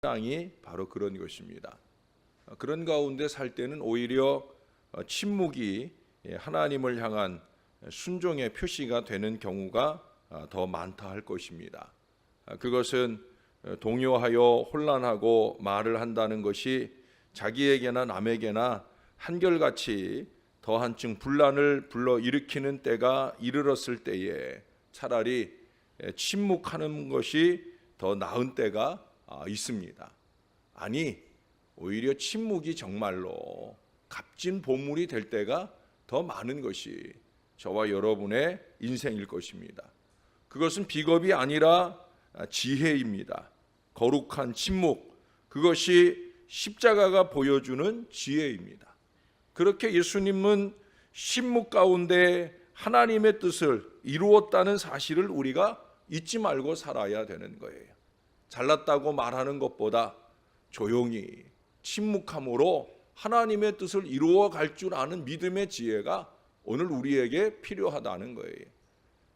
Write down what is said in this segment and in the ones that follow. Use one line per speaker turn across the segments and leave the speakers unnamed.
신앙이 바로 그런 것입니다. 그런 가운데 살 때는 오히려 침묵이 하나님을 향한 순종의 표시가 되는 경우가 더 많다 할 것입니다. 그것은 동요하여 혼란하고 말을 한다는 것이 자기에게나 남에게나 한결같이 더한층 분란을 불러일으키는 때가 이르렀을 때에 차라리 침묵하는 것이 더 나은 때가 있습니다. 아니, 오히려 침묵이 정말로 값진 보물이 될 때가 더 많은 것이 저와 여러분의 인생일 것입니다. 그것은 비겁이 아니라 지혜입니다. 거룩한 침묵, 그것이 십자가가 보여주는 지혜입니다. 그렇게 예수님은 침묵 가운데 하나님의 뜻을 이루었다는 사실을 우리가 잊지 말고 살아야 되는 거예요. 잘났다고 말하는 것보다 조용히 침묵함으로 하나님의 뜻을 이루어 갈 줄 아는 믿음의 지혜가 오늘 우리에게 필요하다는 거예요.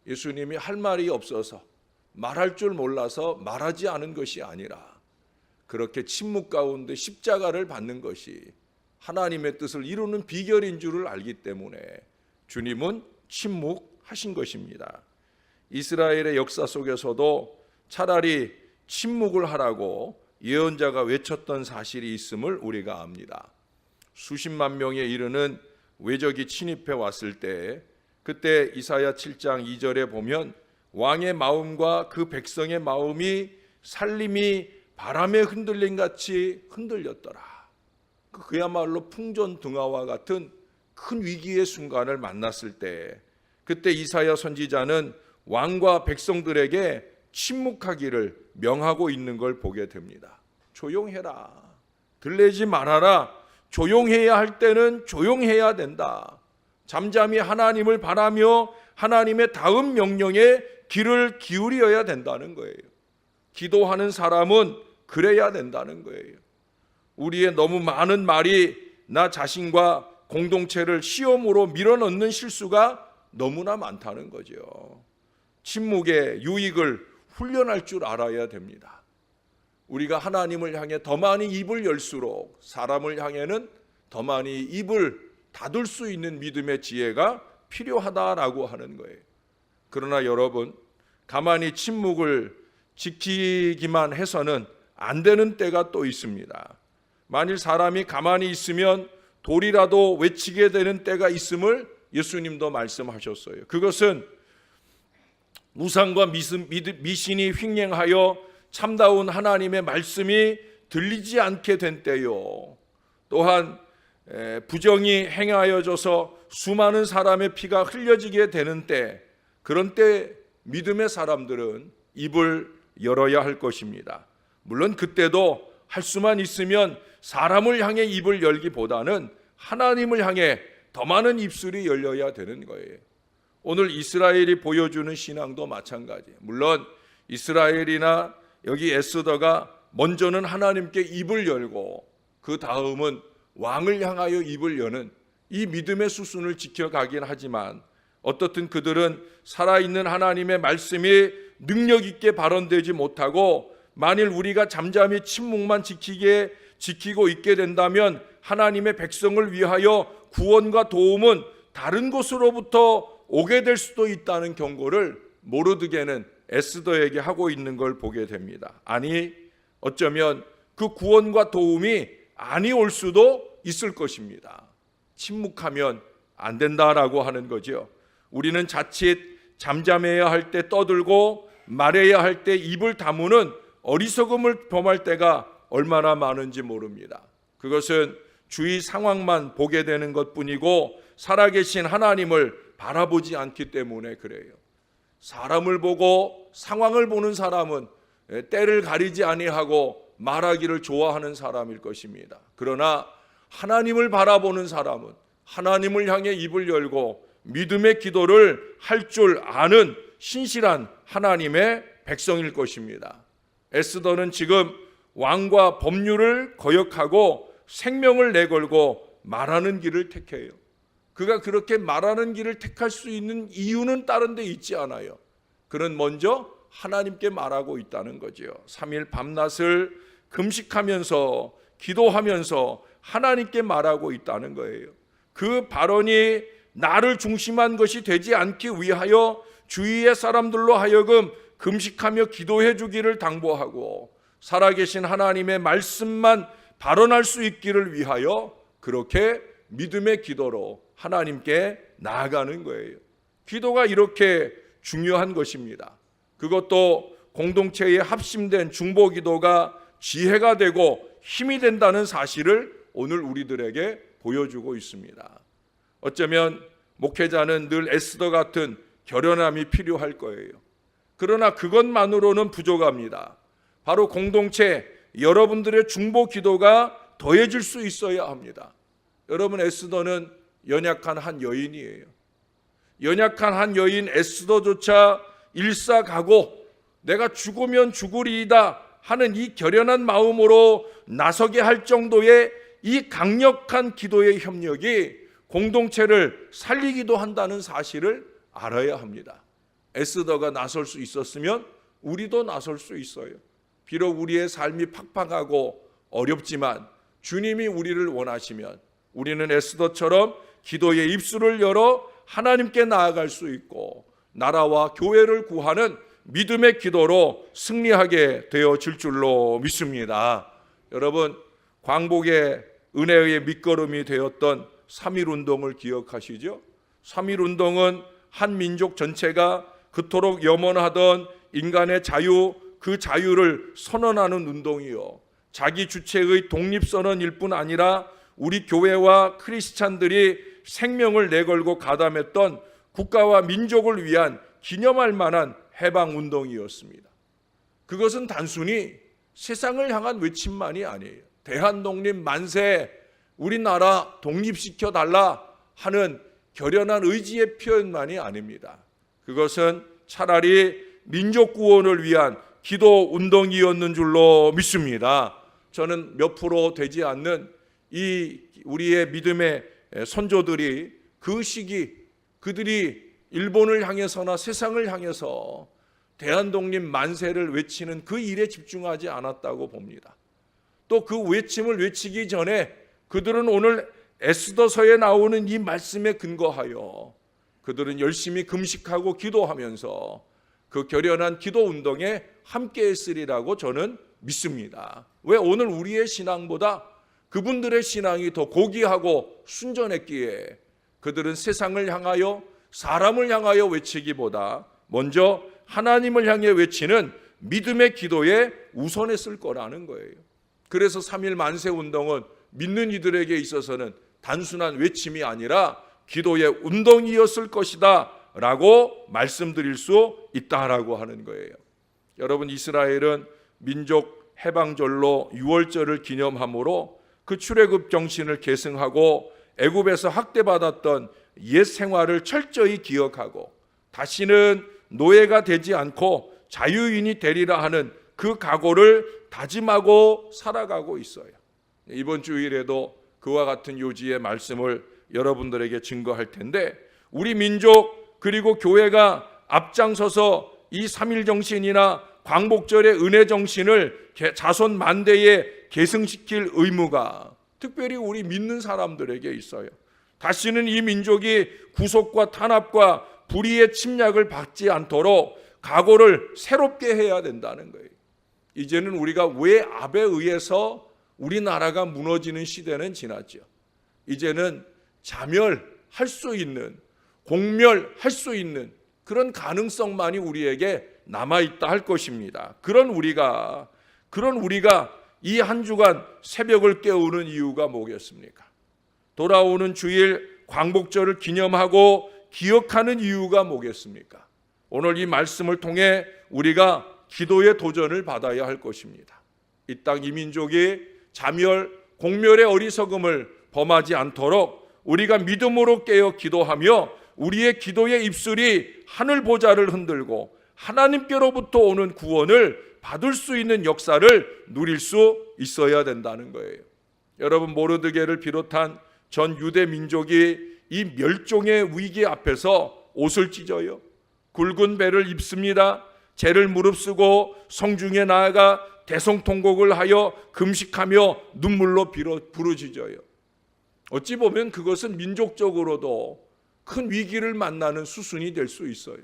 예수님이 할 말이 없어서 말할 줄 몰라서 말하지 않은 것이 아니라 그렇게 침묵 가운데 십자가를 받는 것이 하나님의 뜻을 이루는 비결인 줄을 알기 때문에 주님은 침묵하신 것입니다. 이스라엘의 역사 속에서도 차라리 침묵을 하라고 예언자가 외쳤던 사실이 있음을 우리가 압니다. 수십만 명에 이르는 외적이 침입해 왔을 때 그때 이사야 7장 2절에 보면 왕의 마음과 그 백성의 마음이 살림이 바람에 흔들림 같이 흔들렸더라. 그야말로 풍전등화와 같은 큰 위기의 순간을 만났을 때 그때 이사야 선지자는 왕과 백성들에게 침묵하기를 명하고 있는 걸 보게 됩니다. 조용해라. 들레지 말아라. 조용해야 할 때는 조용해야 된다. 잠잠히 하나님을 바라며 하나님의 다음 명령에 귀를 기울여야 된다는 거예요. 기도하는 사람은 그래야 된다는 거예요. 우리의 너무 많은 말이 나 자신과 공동체를 시험으로 밀어넣는 실수가 너무나 많다는 거죠. 침묵의 유익을 훈련할 줄 알아야 됩니다. 우리가 하나님을 향해 더 많이 입을 열수록 사람을 향해는 더 많이 입을 닫을 수 있는 믿음의 지혜가 필요하다라고 하는 거예요. 그러나 여러분, 가만히 침묵을 지키기만 해서는 안 되는 때가 또 있습니다. 만일 사람이 가만히 있으면 돌이라도 외치게 되는 때가 있음을 예수님도 말씀하셨어요. 그것은 우상과 미신이 횡행하여 참다운 하나님의 말씀이 들리지 않게 된 때요. 또한 부정이 행하여져서 수많은 사람의 피가 흘려지게 되는 때, 그런 때 믿음의 사람들은 입을 열어야 할 것입니다. 물론 그때도 할 수만 있으면 사람을 향해 입을 열기보다는 하나님을 향해 더 많은 입술이 열려야 되는 거예요. 오늘 이스라엘이 보여주는 신앙도 마찬가지예요. 물론 이스라엘이나 여기 에스더가 먼저는 하나님께 입을 열고 그 다음은 왕을 향하여 입을 여는 이 믿음의 수순을 지켜가긴 하지만 어떻든 그들은 살아있는 하나님의 말씀이 능력 있게 발언되지 못하고 만일 우리가 잠잠히 침묵만 지키고 있게 된다면 하나님의 백성을 위하여 구원과 도움은 다른 곳으로부터 오게 될 수도 있다는 경고를 모르드게는 에스더에게 하고 있는 걸 보게 됩니다. 아니, 어쩌면 그 구원과 도움이 아니 올 수도 있을 것입니다. 침묵하면 안 된다라고 하는 거죠. 우리는 자칫 잠잠해야 할 때 떠들고 말해야 할 때 입을 다무는 어리석음을 범할 때가 얼마나 많은지 모릅니다. 그것은 주위 상황만 보게 되는 것뿐이고 살아계신 하나님을 바라보지 않기 때문에 그래요. 사람을 보고 상황을 보는 사람은 때를 가리지 아니하고 말하기를 좋아하는 사람일 것입니다. 그러나 하나님을 바라보는 사람은 하나님을 향해 입을 열고 믿음의 기도를 할 줄 아는 신실한 하나님의 백성일 것입니다. 에스더는 지금 왕과 법률을 거역하고 생명을 내걸고 말하는 길을 택해요. 그가 그렇게 말하는 길을 택할 수 있는 이유는 다른 데 있지 않아요. 그는 먼저 하나님께 말하고 있다는 거죠. 3일 밤낮을 금식하면서 기도하면서 하나님께 말하고 있다는 거예요. 그 발언이 나를 중심한 것이 되지 않기 위하여 주위의 사람들로 하여금 금식하며 기도해 주기를 당부하고 살아계신 하나님의 말씀만 발언할 수 있기를 위하여 그렇게 믿음의 기도로 하나님께 나아가는 거예요. 기도가 이렇게 중요한 것입니다. 그것도 공동체에 합심된 중보기도가 지혜가 되고 힘이 된다는 사실을 오늘 우리들에게 보여주고 있습니다. 어쩌면 목회자는 늘 에스더 같은 결연함이 필요할 거예요. 그러나 그것만으로는 부족합니다. 바로 공동체 여러분들의 중보기도가 더해질 수 있어야 합니다. 여러분, 에스더는 연약한 한 여인이에요. 연약한 한 여인 에스더조차 일사가고 내가 죽으면 죽으리이다 하는 이 결연한 마음으로 나서게 할 정도의 이 강력한 기도의 협력이 공동체를 살리기도 한다는 사실을 알아야 합니다. 에스더가 나설 수 있었으면 우리도 나설 수 있어요. 비록 우리의 삶이 팍팍하고 어렵지만 주님이 우리를 원하시면 우리는 에스더처럼 기도의 입술을 열어 하나님께 나아갈 수 있고 나라와 교회를 구하는 믿음의 기도로 승리하게 되어질 줄로 믿습니다. 여러분, 광복의 은혜의 밑거름이 되었던 3.1운동을 기억하시죠? 3.1운동은 한 민족 전체가 그토록 염원하던 인간의 자유, 그 자유를 선언하는 운동이요, 자기 주체의 독립선언일 뿐 아니라 우리 교회와 크리스찬들이 생명을 내걸고 가담했던 국가와 민족을 위한 기념할 만한 해방운동이었습니다. 그것은 단순히 세상을 향한 외침만이 아니에요. 대한독립 만세, 우리나라 독립시켜달라 하는 결연한 의지의 표현만이 아닙니다. 그것은 차라리 민족 구원을 위한 기도 운동이었는 줄로 믿습니다. 저는 몇 프로 되지 않는 이 우리의 믿음의 선조들이 그 시기 그들이 일본을 향해서나 세상을 향해서 대한독립 만세를 외치는 그 일에 집중하지 않았다고 봅니다. 또 그 외침을 외치기 전에 그들은 오늘 에스더서에 나오는 이 말씀에 근거하여 그들은 열심히 금식하고 기도하면서 그 결연한 기도 운동에 함께 했으리라고 저는 믿습니다. 왜? 오늘 우리의 신앙보다 그분들의 신앙이 더 고귀하고 순전했기에 그들은 세상을 향하여 사람을 향하여 외치기보다 먼저 하나님을 향해 외치는 믿음의 기도에 우선했을 거라는 거예요. 그래서 3.1 만세 운동은 믿는 이들에게 있어서는 단순한 외침이 아니라 기도의 운동이었을 것이다 라고 말씀드릴 수 있다라고 하는 거예요. 여러분, 이스라엘은 민족 해방절로 유월절을 기념함으로 그 출애굽 정신을 계승하고 애굽에서 학대받았던 옛 생활을 철저히 기억하고 다시는 노예가 되지 않고 자유인이 되리라 하는 그 각오를 다짐하고 살아가고 있어요. 이번 주일에도 그와 같은 요지의 말씀을 여러분들에게 증거할 텐데, 우리 민족 그리고 교회가 앞장서서 이 3.1 정신이나 광복절의 은혜 정신을 자손 만대에 계승시킬 의무가 특별히 우리 믿는 사람들에게 있어요. 다시는 이 민족이 구속과 탄압과 불의의 침략을 받지 않도록 각오를 새롭게 해야 된다는 거예요. 이제는 우리가 외압에 의해서 우리나라가 무너지는 시대는 지났죠. 이제는 자멸할 수 있는, 공멸할 수 있는 그런 가능성만이 우리에게 남아있다 할 것입니다. 그런 우리가 이 한 주간 새벽을 깨우는 이유가 뭐겠습니까? 돌아오는 주일 광복절을 기념하고 기억하는 이유가 뭐겠습니까? 오늘 이 말씀을 통해 우리가 기도의 도전을 받아야 할 것입니다. 이 땅 이 민족이 자멸, 공멸의 어리석음을 범하지 않도록 우리가 믿음으로 깨어 기도하며 우리의 기도의 입술이 하늘 보좌를 흔들고 하나님께로부터 오는 구원을 받을 수 있는 역사를 누릴 수 있어야 된다는 거예요. 여러분, 모르드게를 비롯한 전 유대 민족이 이 멸종의 위기 앞에서 옷을 찢어요. 굵은 배를 입습니다. 죄를 무릅쓰고 성중에 나아가 대성통곡을 하여 금식하며 눈물로 부르짖어요. 어찌 보면 그것은 민족적으로도 큰 위기를 만나는 수순이 될 수 있어요.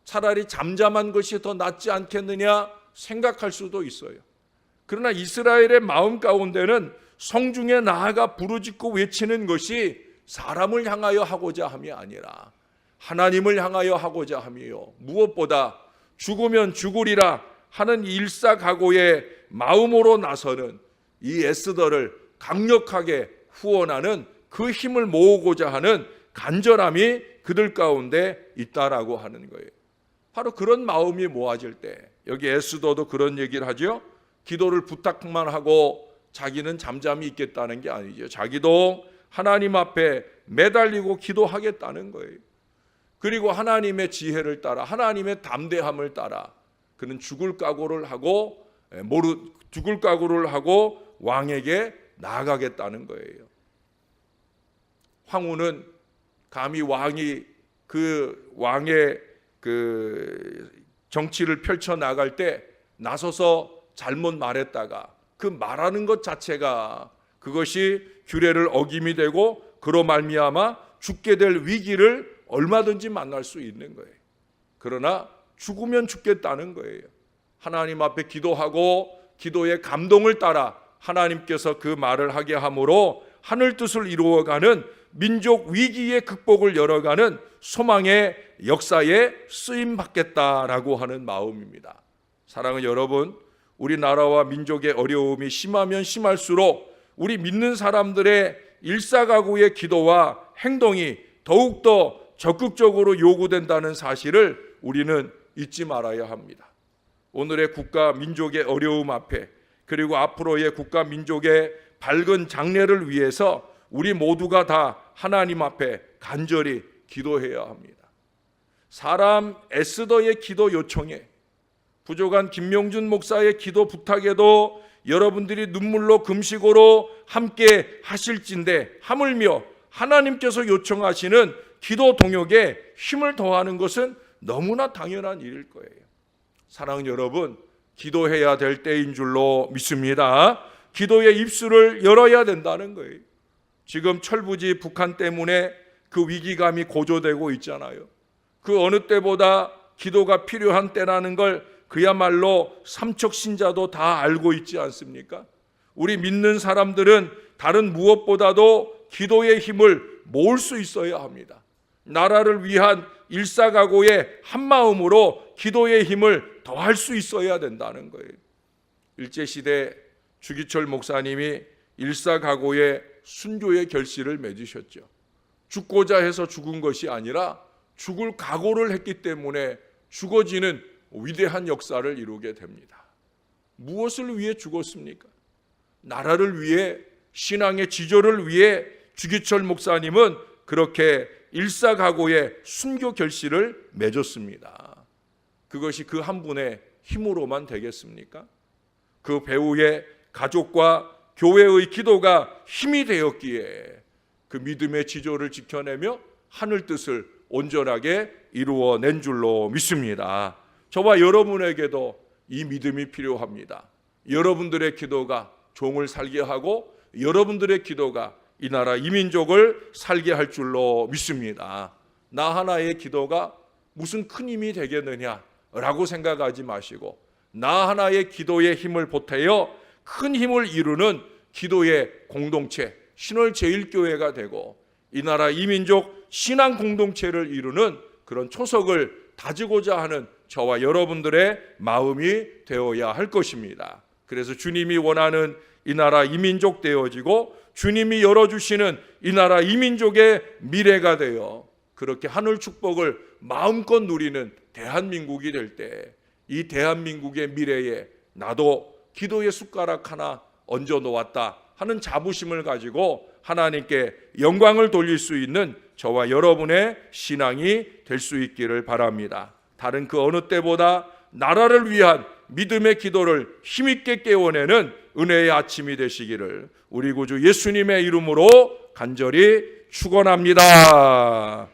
차라리 잠잠한 것이 더 낫지 않겠느냐 생각할 수도 있어요. 그러나 이스라엘의 마음 가운데는 성중에 나아가 부르짖고 외치는 것이 사람을 향하여 하고자 함이 아니라 하나님을 향하여 하고자 함이요, 무엇보다 죽으면 죽으리라 하는 일사각오의 마음으로 나서는 이 에스더를 강력하게 후원하는 그 힘을 모으고자 하는 간절함이 그들 가운데 있다라고 하는 거예요. 바로 그런 마음이 모아질 때, 여기 에스더도 그런 얘기를 하죠. 기도를 부탁만 하고 자기는 잠잠히 있겠다는 게 아니죠. 자기도 하나님 앞에 매달리고 기도하겠다는 거예요. 그리고 하나님의 지혜를 따라, 하나님의 담대함을 따라 그는 죽을 각오를 하고 왕에게 나아가겠다는 거예요. 황후는 감히 왕이 그 왕의 그 정치를 펼쳐 나갈 때 나서서 잘못 말했다가 그 말하는 것 자체가 그것이 규례를 어김이 되고 그로 말미암아 죽게 될 위기를 얼마든지 만날 수 있는 거예요. 그러나 죽으면 죽겠다는 거예요. 하나님 앞에 기도하고 기도의 감동을 따라 하나님께서 그 말을 하게 함으로 하늘 뜻을 이루어가는 민족 위기의 극복을 열어가는 소망의 역사에 쓰임받겠다라고 하는 마음입니다. 사랑하는 여러분, 우리나라와 민족의 어려움이 심하면 심할수록 우리 믿는 사람들의 일사각오의 기도와 행동이 더욱더 적극적으로 요구된다는 사실을 우리는 잊지 말아야 합니다. 오늘의 국가 민족의 어려움 앞에, 그리고 앞으로의 국가 민족의 밝은 장래를 위해서 우리 모두가 다 하나님 앞에 간절히 기도해야 합니다. 사람 에스더의 기도 요청에, 부족한 김명준 목사의 기도 부탁에도 여러분들이 눈물로 금식으로 함께 하실진데 하물며 하나님께서 요청하시는 기도 동역에 힘을 더하는 것은 너무나 당연한 일일 거예요. 사랑하는 여러분, 기도해야 될 때인 줄로 믿습니다. 기도의 입술을 열어야 된다는 거예요. 지금 철부지 북한 때문에 그 위기감이 고조되고 있잖아요. 그 어느 때보다 기도가 필요한 때라는 걸 그야말로 삼척 신자도 다 알고 있지 않습니까? 우리 믿는 사람들은 다른 무엇보다도 기도의 힘을 모을 수 있어야 합니다. 나라를 위한 일사각오의 한마음으로 기도의 힘을 더할 수 있어야 된다는 거예요. 일제시대 주기철 목사님이 일사각오의 순교의 결실을 맺으셨죠. 죽고자 해서 죽은 것이 아니라 죽을 각오를 했기 때문에 죽어지는 위대한 역사를 이루게 됩니다. 무엇을 위해 죽었습니까? 나라를 위해, 신앙의 지조를 위해 주기철 목사님은 그렇게 일사각오의 순교 결실을 맺었습니다. 그것이 그 한 분의 힘으로만 되겠습니까? 그 배우의 가족과 교회의 기도가 힘이 되었기에 그 믿음의 지조를 지켜내며 하늘 뜻을 온전하게 이루어낸 줄로 믿습니다. 저와 여러분에게도 이 믿음이 필요합니다. 여러분들의 기도가 종을 살게 하고 여러분들의 기도가 이 나라 이 민족을 살게 할 줄로 믿습니다. 나 하나의 기도가 무슨 큰 힘이 되겠느냐라고 생각하지 마시고 나 하나의 기도의 힘을 보태어 큰 힘을 이루는 기도의 공동체 신월제일교회가 되고 이 나라 이 민족 신앙 공동체를 이루는 그런 초석을 다지고자 하는 저와 여러분들의 마음이 되어야 할 것입니다. 그래서 주님이 원하는 이 나라 이 민족 되어지고 주님이 열어주시는 이 나라 이 민족의 미래가 되어 그렇게 하늘 축복을 마음껏 누리는 대한민국이 될 때 이 대한민국의 미래에 나도 기도의 숟가락 하나 얹어 놓았다 하는 자부심을 가지고 하나님께 영광을 돌릴 수 있는 저와 여러분의 신앙이 될 수 있기를 바랍니다. 다른 그 어느 때보다 나라를 위한 믿음의 기도를 힘있게 깨워내는 은혜의 아침이 되시기를 우리 구주 예수님의 이름으로 간절히 축원합니다.